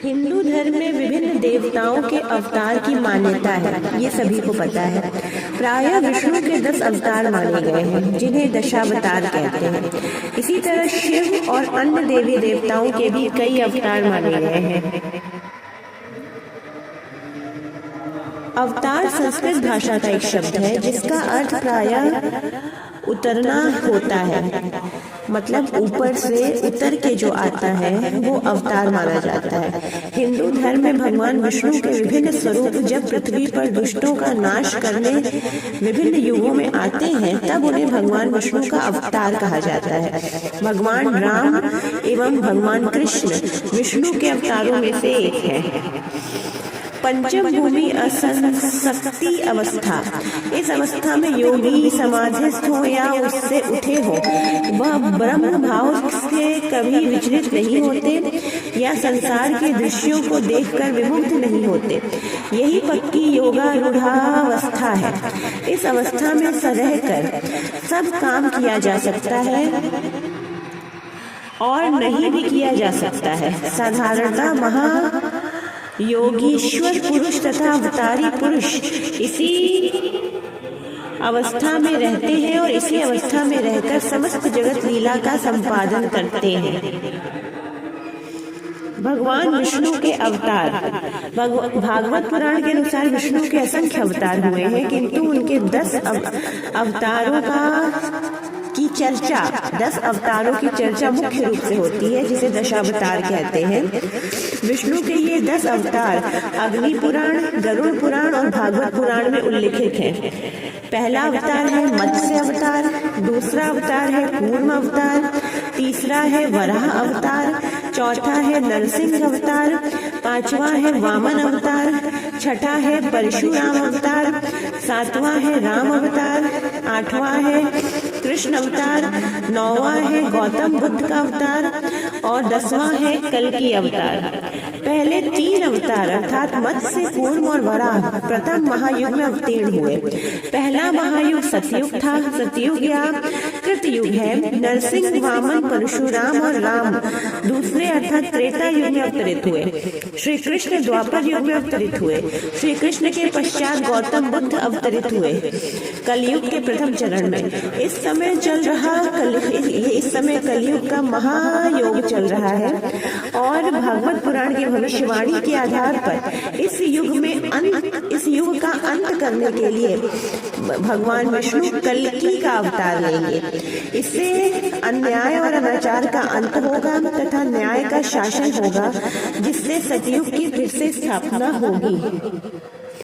हिंदू धर्म में विभिन्न देवताओं के अवतार की मान्यता है, ये सभी को पता है। प्रायः विष्णु के 10 अवतार माने गए हैं, जिन्हें दशावतार कहते हैं। इसी तरह शिव और अन्य देवी देवताओं के भी कई अवतार माने गए हैं। अवतार संस्कृत भाषा का एक शब्द है, जिसका अर्थ प्रायः उतरना होता है, मतलब ऊपर से उतर के जो आता है वो अवतार माना जाता है। हिंदू धर्म में भगवान विष्णु के विभिन्न स्वरूप जब पृथ्वी पर दुष्टों का नाश करने विभिन्न युगों में आते हैं, तब उन्हें भगवान विष्णु का अवतार कहा जाता है। भगवान राम एवं भगवान कृष्ण विष्णु के अवतारों में से एक है। पंचम भूमि असंशक्ति अवस्था, इस अवस्था में योगी समाधिस्थ हो या उससे उठे हो, वह ब्रह्म भाव से कभी विचलित नहीं होते या संसार के दृश्यों को देखकर विमुग्ध नहीं होते। यही पक्की योगारूढ़ावस्था है। इस अवस्था में सरह कर सब काम किया जा सकता है और नहीं भी किया जा सकता है। साधारणतः महा योगीश्वर पुरुष तथा अवतारी पुरुष इसी अवस्था में रहते हैं और इसी अवस्था में रहकर समस्त जगत लीला का संपादन करते हैं। भगवान विष्णु के अवतार, भागवत पुराण के अनुसार विष्णु के असंख्य अवतार हुए हैं, किंतु उनके 10 अवतारों की चर्चा 10 अवतारों की चर्चा मुख्य रूप से होती है, जिसे दशावतार कहते हैं। विष्णु के ये 10 अवतार अग्नि पुराण, गरुड़ पुराण और भागवत पुराण में उल्लिखित हैं। पहला अवतार है मत्स्य अवतार, दूसरा अवतार है कूर्म अवतार, तीसरा है वराह अवतार, चौथा है नरसिंह अवतार, पांचवा है वामन अवतार, छठा है परशुराम अवतार, सातवां है राम अवतार, आठवां है कृष्ण अवतार, 9वां है गौतम बुद्ध का अवतार और 10वां है कल्कि अवतार। पहले 3 अवतार अर्थात मत्स्य, कूर्म और वराह प्रथम महायुग में अवतीर्ण हुए। पहला महायुग सतयुग था, सतयुग या कृतयुग है। नरसिंह, वामन, परशुराम और राम दूसरे अर्थात त्रेता युग में अवतरित हुए। श्री कृष्ण द्वापर युग में अवतरित हुए। श्री कृष्ण के पश्चात गौतम बुद्ध अवतरित हुए कलयुग के प्रथम चरण में। इस समय कलयुग का महायोग चल रहा है और भागवत पुराण की भविष्यवाणी के आधार पर इस युग का अंत करने के लिए भगवान विष्णु कल्कि का अवतार लेंगे। इससे अन्याय और अनाचार का अंत होगा तथा न्याय का शासन होगा, जिससे सतयुग की फिर से स्थापना होगी।